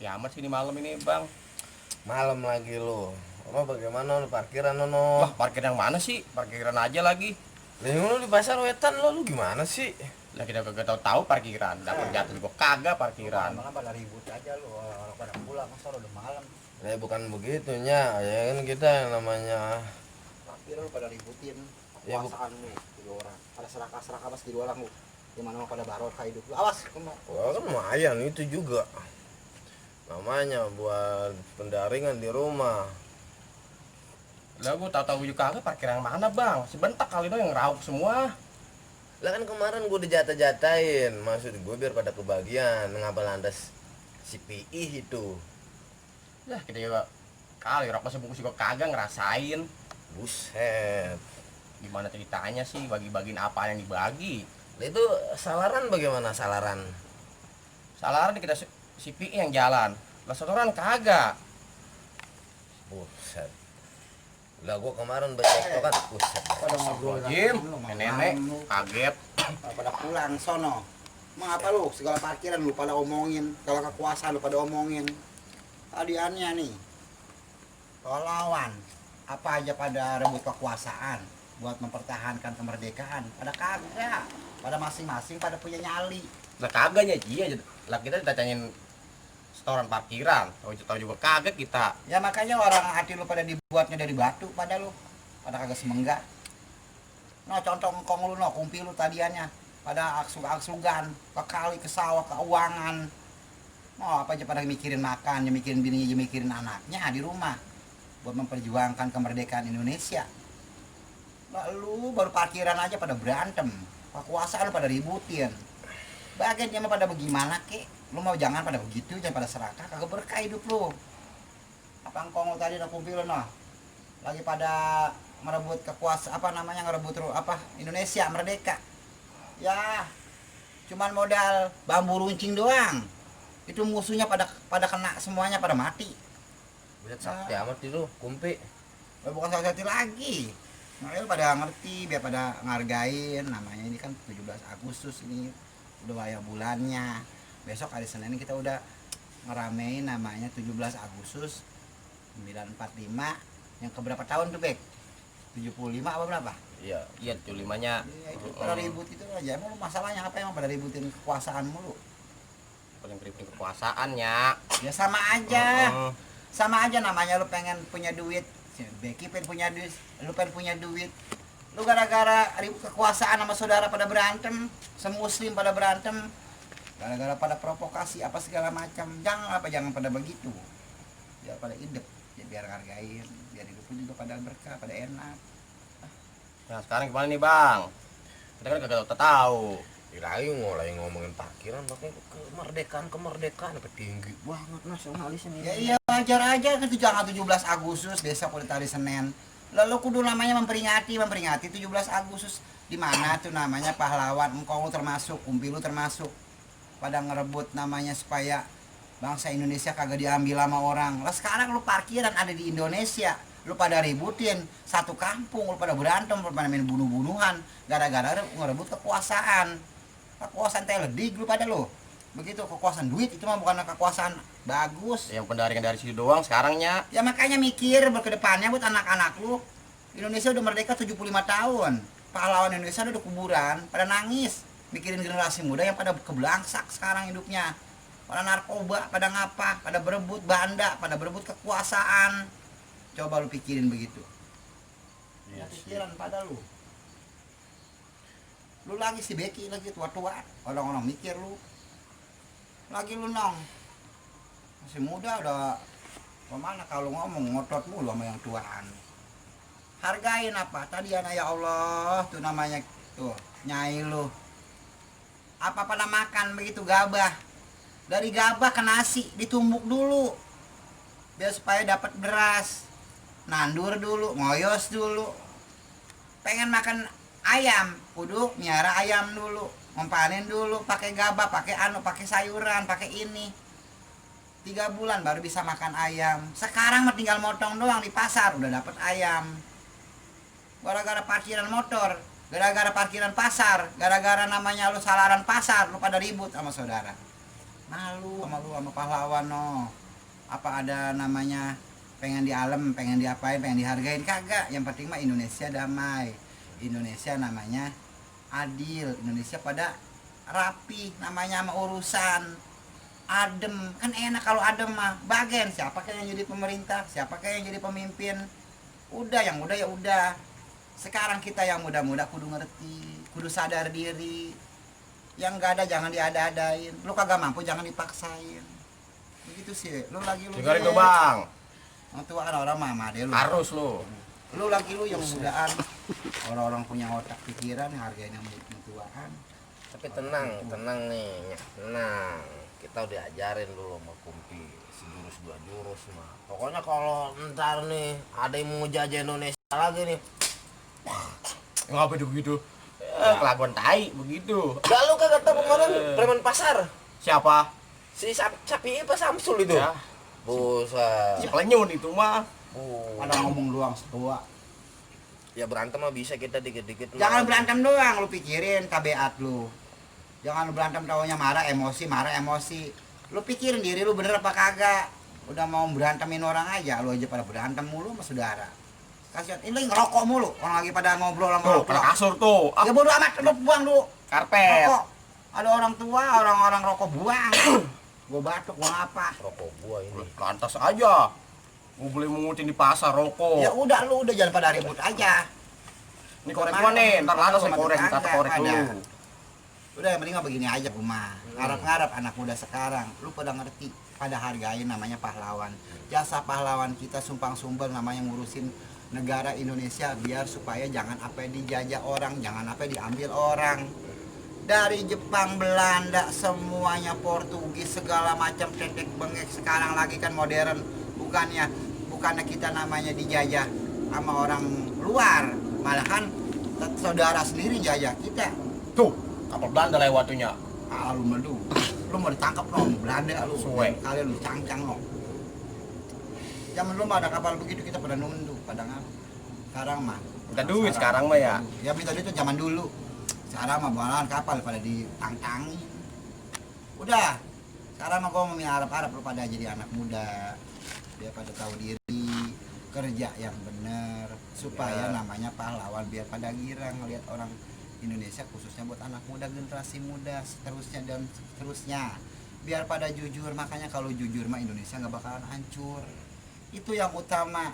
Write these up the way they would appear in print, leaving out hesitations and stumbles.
sepi amat sih di malam ini bang. Malam lagi lo. Ono bagaimana lo parkiran Wah, ono? parkir yang mana sih? Parkiran aja lagi. Lu di pasar wetan lu gimana sih? Lah kita kagak tahu parkiran. Dapat jatuh juga kagak parkiran. Malam pada ribut aja lu, orang pada pulang masa udah malam. Ya bukan begitunya, ya kan kita yang namanya Parkir lu pada ributin Ya, kekuasaan lu, tiga orang. Pada serakah-serakah pas di orang lu. Gimana mau pada barokah hidup lu. Awas, kena. wah kan lumayan itu juga. Namanya buat pendaringan di rumah. Lah gua tahu juga kagak parkiran yang mana bang. Sebentar kali dong yang rauk semua. Lah kan kemarin gue dijata-jatain, maksud gue biar pada kebagian ngapa lantas si PI itu. Lah kita juga kali rokok sebungkus juga kagak ngerasain. Buset. Gimana ceritanya sih bagi-bagiin apa yang dibagi? Lah itu salaran bagaimana salaran? Salaran kita si PI yang jalan. Lah setoran kagak. Buset. Lah gua kemarin baca kan buset. Pada ngobrol Jim, lu, nenek malam lu. kaget. Pada pulang sono. Mau apa lu? Segala parkiran lu pada omongin, segala kekuasaan lu pada omongin. Tadiannya nih. Lawan apa aja pada rebut kekuasaan buat mempertahankan kemerdekaan. Pada kagak. Pada masing-masing pada punya nyali. Lah kagaknya iya. Lah kita ditanyain setoran parkiran. Tahu juga kaget kita. Ya makanya orang hati lu pada dibuatnya dari batu pada lu. Pada kagak semenggak. No contoh engkong lu no, kumpi lu tadiannya pada aksug-aksugan, ke kali, ke sawah, ke uangan. Mau apa aja pada mikirin makan, ya mikirin bininya, ya mikirin anaknya di rumah buat memperjuangkan kemerdekaan Indonesia. Lalu baru parkiran aja pada berantem, kekuasaan lu pada ributin. Bagian dia mah pada bagaimana kek? Lu mau jangan pada begitu, jangan pada serakah, kagak berkah hidup lu. Apa engkong lu tadi no kumpi lu no? Lagi pada merebut kekuasaan apa namanya ngerebut apa Indonesia merdeka. Ya, cuman modal bambu runcing doang. Itu musuhnya pada kena semuanya pada mati. Buset sakti amat itu kumpi. Bukan sakit lagi. Makanya pada ngerti, biar pada ngargain. Namanya ini kan 17 Agustus ini udah wayah bulannya. Besok hari Senin kita udah ngeramein namanya 17 Agustus 945. Yang keberapa tahun tuh, Bek? 75 apa berapa? Iya 75-nya. Iya, itu pada ribut itu aja. Emang lu masalahnya apa emang pada ributin kekuasaan mulu? Paling ribut kekuasaannya. Ya sama aja. Sama aja namanya lu pengen punya duit. Si Becky pengen punya duit, lu pengen punya duit. Lu gara-gara ribut kekuasaan sama saudara pada berantem, semuslim pada berantem. Gara-gara pada provokasi apa segala macam. Jangan pada begitu. Biar pada hidup, ya biar hargain, biar hidup lu juga pada berkah, pada enak. Nah sekarang gimana nih bang? Kita kan kagak tahu. Lagi mulai ngomongin parkiran pakai kemerdekaan apa tinggi banget nasionalisnya Ya nih. iya wajar aja kan tanggal 17 Agustus besok udah hari Senin. Lalu kudu namanya memperingati 17 Agustus. Di mana tuh namanya pahlawan, engkau lu termasuk, kumpi lu termasuk. Pada ngerebut namanya supaya bangsa Indonesia kagak diambil sama orang. Lah sekarang lu parkiran ada di Indonesia. Lu pada ributin satu kampung, lu pada berantem, lu pada main bunuh-bunuhan gara-gara ngerebut kekuasaan. Kekuasaan teledik lu pada lu. Begitu kekuasaan duit itu mah bukan kekuasaan bagus. Yang pendaringan dari situ doang sekarangnya. Ya makanya mikir berkedepannya buat anak-anak lu. Indonesia udah merdeka 75 tahun. Pahlawan Indonesia udah kuburan, pada nangis. Mikirin generasi muda yang pada kebelangsak sekarang hidupnya. Pada narkoba, pada ngapa, pada berebut banda, pada berebut kekuasaan. Coba lu pikirin begitu. Ya pikiran pada lu. Lu lagi si Becky lagi tua-tua, orang-orang mikir lu. Lagi lu nong. Masih muda udah kemana kalau ngomong ngotot mulu sama yang tuaan. Hargain apa? Tadi ya Allah, tuh namanya tuh nyai lu. Apa pada makan begitu gabah? Dari gabah ke nasi ditumbuk dulu. Biar supaya dapat beras. Nandur dulu, ngoyos dulu. Pengen makan ayam, kudu miara ayam dulu, mempanen dulu, pakai gabah, pakai pakai sayuran, pakai ini. 3 bulan baru bisa makan ayam. Sekarang mah tinggal motong doang di pasar udah dapat ayam. Gara-gara parkiran motor, gara-gara parkiran pasar, gara-gara namanya lu salaran pasar, lu pada ribut sama saudara. Malu sama lu sama pahlawan no. Apa ada namanya pengen di alam, pengen diapain, pengen dihargain, kagak. Yang penting mah Indonesia damai. Indonesia namanya adil, Indonesia pada rapi namanya sama urusan. Adem, kan enak kalau adem mah. Bagian siapa yang jadi pemerintah, siapa yang jadi pemimpin. Udah yang udah ya udah. Sekarang kita yang muda-muda kudu ngerti, kudu sadar diri. Yang nggak ada jangan diada-adain. Lu kagak mampu jangan dipaksain. Begitu sih. Lu lagi lu. Dengerin tuh bang. Yang tua kan orang mama deh lu. Harus lu. Lu lagi lu yang mudaan. Orang-orang punya otak pikiran harganya tuaan. Tapi tenang nih, tenang. Kita udah ajarin dulu sama Kumpi sejurus dua jurus mah. Pokoknya kalau ntar nih ada yang mau jajah Indonesia lagi nih, Nggak begitu. Kelakuan tai begitu. gak lu kagak tahu kemarin preman pasar Siapa? si sapi apa Samsul itu? Ya. Buset. Si Plenyun itu mah. Ada ngomong doang setua. Ya berantem mah bisa kita dikit-dikit. Jangan berantem doang, lu pikirin tabiat lu. Jangan lu berantem taunya marah emosi. Lu pikirin diri lu bener apa kagak. Udah mau berantemin orang aja, lu aja pada berantem mulu sama saudara. Kasihan, ini ngerokok mulu. Orang lagi pada ngobrol sama Tuh, orang kena tua. kasur tuh. Ah, Ya bodo amat, lu buang dulu. karpet. Rokok. Ada orang tua, orang-orang rokok buang. Gua batuk, gua apa? Rokok gua ini. Lantas aja. Mau beli mungutin di pasar rokok. Ya udah lu udah jangan pada ribut aja. Ini korek gua nih, ntar lantas nih korek, kita korek dulu. Udah yang penting mah begini aja rumah. Ngarap-ngarap anak muda sekarang, lu pada ngerti, pada hargain namanya pahlawan. Jasa pahlawan kita sumbang-sumbang namanya ngurusin negara Indonesia biar supaya jangan apa yang dijajah orang, jangan apa yang diambil orang. Dari Jepang, Belanda, semuanya Portugis segala macam tetek bengek sekarang lagi kan modern. Bukannya kita namanya dijajah sama orang luar, malahan saudara sendiri jajah kita. Tuh, kapal Belanda lewatunya. Ah, lu mau ditangkap dong, Belanda lu. Suwe. Kalian lu cangcang dong. Zaman dulu mah ada kapal begitu kita pada nunduk, pada ngap. Sekarang mah Minta duit sekarang mah ya. Ya minta duit itu zaman dulu. Sekarang mah bawalan kapal pada ditangtangi. Udah. Sekarang mah gua mau harap-harap lu pada jadi anak muda. Dia pada tahu diri, kerja yang benar supaya namanya pahlawan biar pada girang ngelihat orang Indonesia khususnya buat anak muda, generasi muda, seterusnya dan seterusnya. Biar pada jujur, makanya kalau jujur mah Indonesia nggak bakalan hancur. Itu yang utama.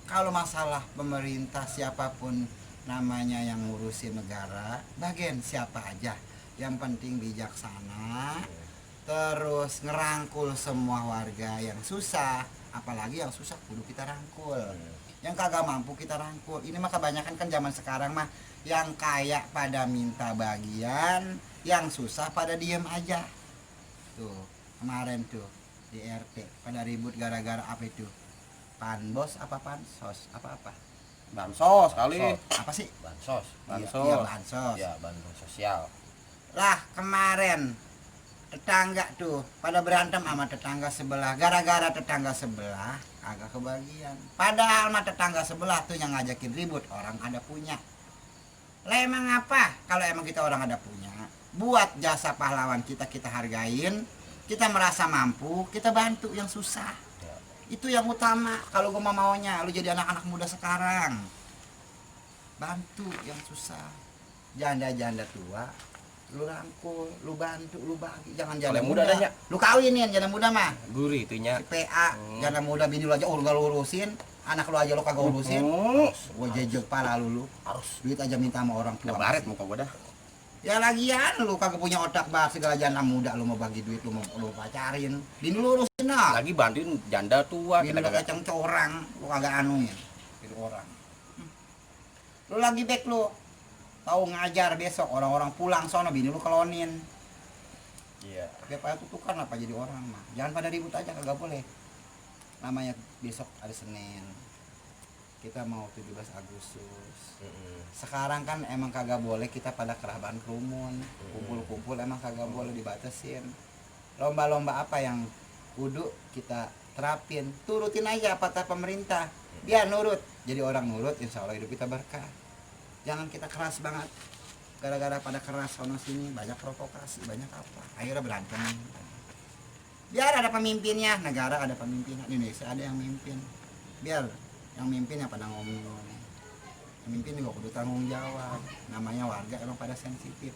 Kalau masalah pemerintah siapapun namanya yang ngurusin negara, bagian siapa aja. Yang penting bijaksana, terus ngerangkul semua warga yang susah, apalagi yang susah kudu kita rangkul. Yang kagak mampu kita rangkul. Ini mah kebanyakan kan zaman sekarang mah yang kaya pada minta bagian, yang susah pada diem aja. Tuh, kemarin tuh di RT pada ribut gara-gara apa itu? Panbos apa pansos? Apa-apa? Bansos kali. Apa sih? Bansos. Iya, bansos. Ya, bantuan sosial. Lah kemarin tetangga tuh pada berantem sama tetangga sebelah gara-gara tetangga sebelah agak kebagian. Padahal mah tetangga sebelah tuh yang ngajakin ribut orang ada punya. Lah emang apa? Kalau emang kita orang ada punya, buat jasa pahlawan kita hargain, kita merasa mampu, kita bantu yang susah. Ya. Itu yang utama. Kalau gue maunya, lu jadi anak-anak muda sekarang, bantu yang susah. Janda-janda tua, lu rangkul, lu bantu, lu bagi. Jangan janda Kalau muda, muda adanya. lu kawinin janda muda mah. Gurih itunya. Si PA, janda muda bini lu aja lu gak lu urusin, anak lu aja lu kagak urusin. Gue jejek pala lu. Harus. Duit aja minta sama orang tua. Baret muka gua dah. Ya lagian lu kagak punya otak bahas segala janda muda lu mau bagi duit lu mau lu pacarin. Bini lu urusin lah. Lagi bantuin janda tua Bini kita lu kagak. kacang corang, lu kagak anuin. Bini orang. Lu lagi back lu. Tahu ngajar besok orang-orang pulang sono bini lu kelonin. Iya. Biar pada tutukan apa jadi orang mah. Jangan pada ribut aja kagak boleh. Namanya besok hari Senin. Kita mau 17 Agustus. Sekarang kan emang kagak boleh kita pada keraban kerumun, kumpul-kumpul emang kagak boleh dibatasin. Lomba-lomba apa yang kudu kita terapin, turutin aja apa kata pemerintah. Dia nurut, jadi orang nurut, insya Allah hidup kita berkah. Jangan kita keras banget. Gara-gara pada keras sono sini banyak provokasi, banyak apa. Akhirnya berantem. Biar ada pemimpinnya, negara ada pemimpinnya, Indonesia ada yang mimpin. Biar yang mimpin yang pada ngomong. Yang mimpin juga kudu tanggung jawab. Namanya warga emang pada sensitif.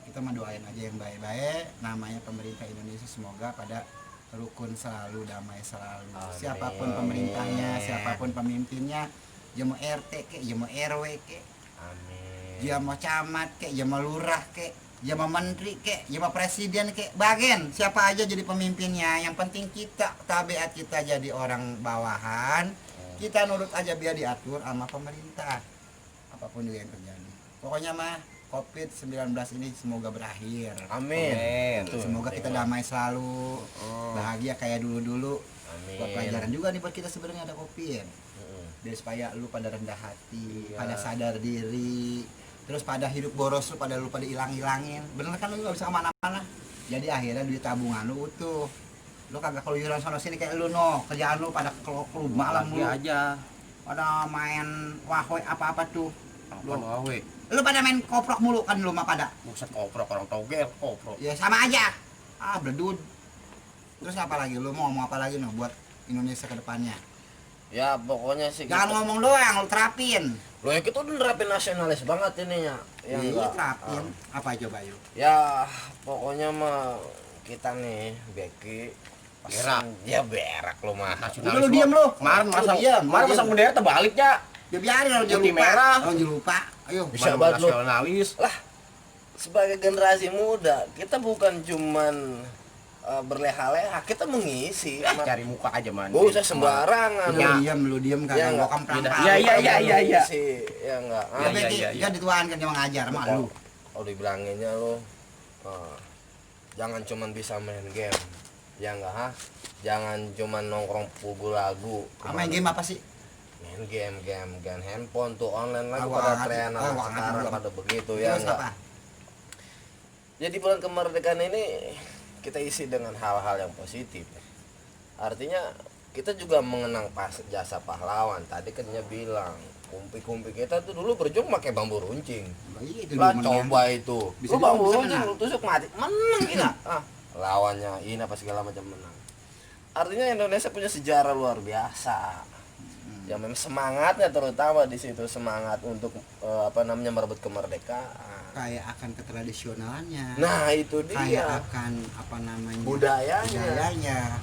Kita mah doain aja yang baik-baik. Namanya pemerintah Indonesia semoga pada rukun selalu, damai selalu. Amin. Siapapun pemerintahnya, siapapun pemimpinnya, dia mau RT kek, dia mau RW kek, Amin. dia mau camat kek, dia mau lurah kek, dia mau menteri kek, dia mau presiden kek, bagian siapa aja jadi pemimpinnya. Yang penting kita tabiat kita jadi orang bawahan, kita nurut aja biar diatur sama pemerintah. Apapun juga yang terjadi. Pokoknya mah COVID-19 ini semoga berakhir. Amin. Amin. Semoga kita damai selalu, bahagia kayak dulu-dulu. Amin. Buat pelajaran juga nih buat kita sebenarnya ada COVID. Biar supaya lu pada rendah hati, Iya. pada sadar diri, terus pada hidup boros lu pada hilang-hilangin. Bener kan lu gak bisa kemana-mana. Jadi akhirnya duit tabungan lu utuh. Lu kagak keluyuran sana sini kayak lu kerjaan lu pada klub malam Lagi lu. aja. Pada main wahoi apa-apa tuh. Apa wawe? Lu pada main koprok mulu kan lu mah pada. Buset koprok, orang togel koprok. Ya sama aja. Bledud. Terus apa lagi? Lu mau ngomong apa lagi nih buat Indonesia ke depannya? Ya pokoknya sih Jangan kita, ngomong doang, lu terapin. lo ya kita udah nerapin nasionalis banget ini ya. Yang Iya, enggak, terapin. Apa coba yuk? ya pokoknya mah kita nih Beki Berak. Ya berak lo mah. Udah lu diam lu. Kemarin Lu masa diam, kemarin lu masa diam. bendera terbaliknya. Ya biarin orang Putih lupa. merah. Orang lupa. Ayo. Bisa Baru banget lu. nasionalis. Lah sebagai generasi muda kita bukan cuman berleha-leha, kita mengisi. Cari muka aja man. Gak usah sembarangan. Lu diam Ya, kagak enggak. gua kemplang. Iya, iya, iya, iya, iya. Ya enggak. Iya, iya, iya, Dia dituan kan cuma ngajar sama lu. Oh dibilanginnya lo jangan cuman bisa main game. Ya enggak ha? Jangan cuman nongkrong pugu lagu. Main game apa sih? Main game handphone tuh online lagi Gua pada ngerti. tren anak Gua ngerti sekarang belum. pada begitu ya Terus enggak. apa? Jadi bulan kemerdekaan ini kita isi dengan hal-hal yang positif. Artinya kita juga mengenang jasa pahlawan. Tadi kan dia bilang kumpi-kumpi kita tuh dulu berjuang pakai bambu runcing. Iya itu Lah dulu coba itu. Bisa Lu bambu bisa runcing menang. lu tusuk mati. Menang kita. Lawannya ini apa segala macam menang. Artinya Indonesia punya sejarah luar biasa. Ya memang semangatnya terutama di situ semangat untuk merebut kemerdekaan. Kayak akan ketradisionalannya. Nah, itu Kayak dia. akan apa namanya? Budayanya.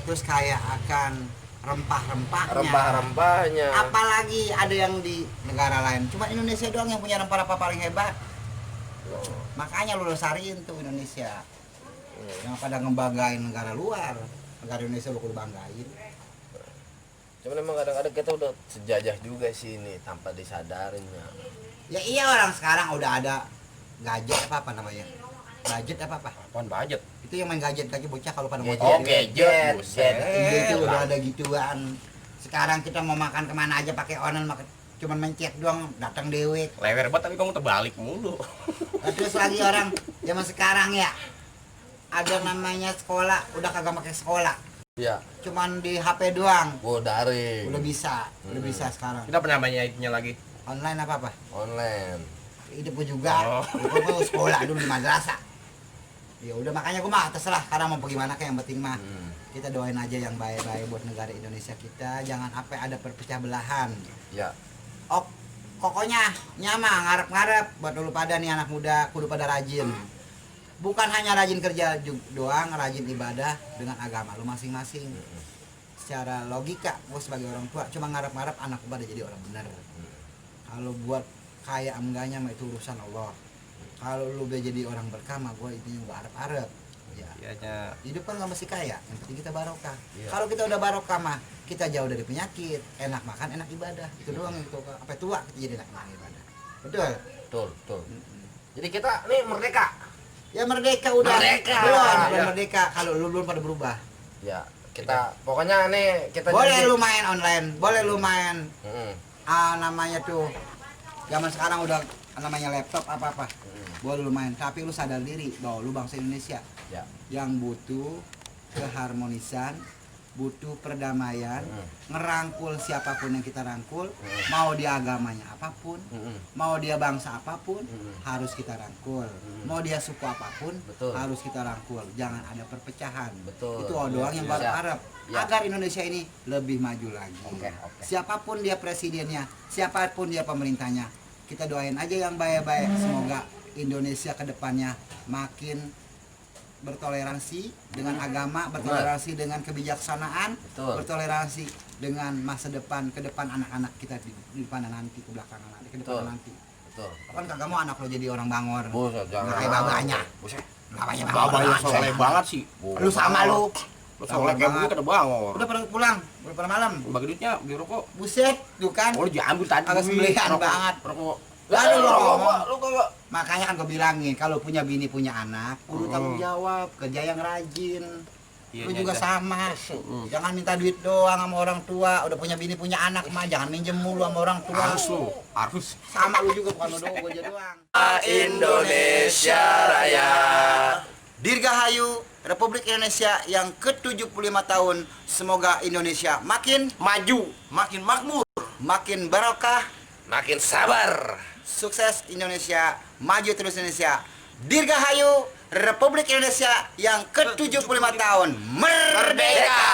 Terus kayak akan rempah-rempahnya. Rempah-rempahnya. Apalagi ada yang di negara lain. Cuma Indonesia doang yang punya rempah-rempah paling hebat. Makanya lu lestariin tuh Indonesia. Yang pada ngebanggain negara luar. Negara Indonesia lu kudu banggain. Cuman memang kadang-kadang kita udah sejajah juga sih ini tanpa disadarinnya. Ya iya, orang sekarang udah ada gadget apa namanya? Gadget apa? Apaan budget? Itu yang main gadget bocah kalau pada Gadget. mau Gadget. Buset. Itu udah ada gituan. Sekarang kita mau makan kemana aja pakai online, cuman main chat doang, datang dewek. Lewer banget tapi kamu terbalik mulu. Nah, terus lagi orang zaman sekarang ya, ada namanya sekolah udah kagak pakai sekolah, Ya, cuman di HP doang. gua daring. Udah bisa sekarang. Kita pernah nya lagi. Online apa? Online. Hidup gua juga. Gua sekolah dulu di madrasah. Ya udah, makanya gua mah terserah karena mau pergi mana kayak yang penting mah. Kita doain aja yang baik-baik buat negara Indonesia kita, jangan sampai ada perpecah belahan. Ya. Pokoknya nyama ngarep-ngarep buat dulu pada nih anak muda kudu pada rajin. Bukan hanya rajin kerja doang, rajin ibadah dengan agama lu masing-masing. Secara logika, gue sebagai orang tua cuma ngarep-ngarep anak pada jadi orang benar. Kalau buat kaya enggaknya mah itu urusan Allah. Kalau lu udah jadi orang berkah mah gue itu juga arep-arep. Ya. Iya. Hidup kan nggak mesti kaya, yang penting kita barokah. Iya. Kalau kita udah barokah mah kita jauh dari penyakit, enak makan, enak ibadah. Itu doang yang kita sampai tua kita jadi enak makan ibadah. Betul. Betul. Jadi kita nih merdeka. Ya merdeka udah. Merdeka. Belum Ya. merdeka kalau lu belum pada berubah. Ya, kita pokoknya nih kita Boleh jadi- lu main online, boleh lu main Mm-mm. namanya tuh zaman sekarang udah namanya laptop apa-apa. Boleh lu main, tapi lu sadar diri bahwa lu bangsa Indonesia Ya. yang butuh keharmonisan butuh perdamaian, ngerangkul siapapun yang kita rangkul, mau dia agamanya apapun, mau dia bangsa apapun, harus kita rangkul. Mau dia suku apapun, Betul. harus kita rangkul. Jangan ada perpecahan. Betul. Itu doang yang baru Siap. harap Ya. agar Indonesia ini lebih maju lagi. Oke. Siapapun dia presidennya, siapapun dia pemerintahnya, kita doain aja yang baik-baik. Semoga Indonesia ke depannya makin bertoleransi dengan agama, bertoleransi dengan kebijaksanaan, Betul. bertoleransi dengan masa depan ke depan anak-anak kita di depan nanti, ke belakang nanti, ke depan Betul. nanti. Betul. Kan kagak mau anak lo jadi orang bangor. Buset, jangan. Nggak kayak babanya. Buset. Babanya Babanya soleh banget sih. Lu sama lu. Lu soleh kayak banget. gue kena bangor. Udah pada pulang, udah pada malam. Bagi duitnya beli rokok. Buset, tuh kan. Oh, lu diambil tadi. Agak sembelihan Rokok. banget. Rokok. Lalu lo ngomong. Lu kagak. Makanya kan gue bilangin, kalau punya bini punya anak, kudu tanggung jawab, kerja yang rajin. Iya, Lu iya, juga iya. sama. Jangan minta duit doang sama orang tua. Udah punya bini punya anak mah jangan minjem mulu sama orang tua. Harus lu, harus. Sama lu juga, bukan lu doang, gue aja doang. Indonesia Raya. Dirgahayu Republik Indonesia yang ke-75 tahun. Semoga Indonesia makin Maju, makin makmur. makin barokah. Makin sabar. Sukses Indonesia, maju terus Indonesia. Dirgahayu Republik Indonesia yang ke-75 tahun. Merdeka!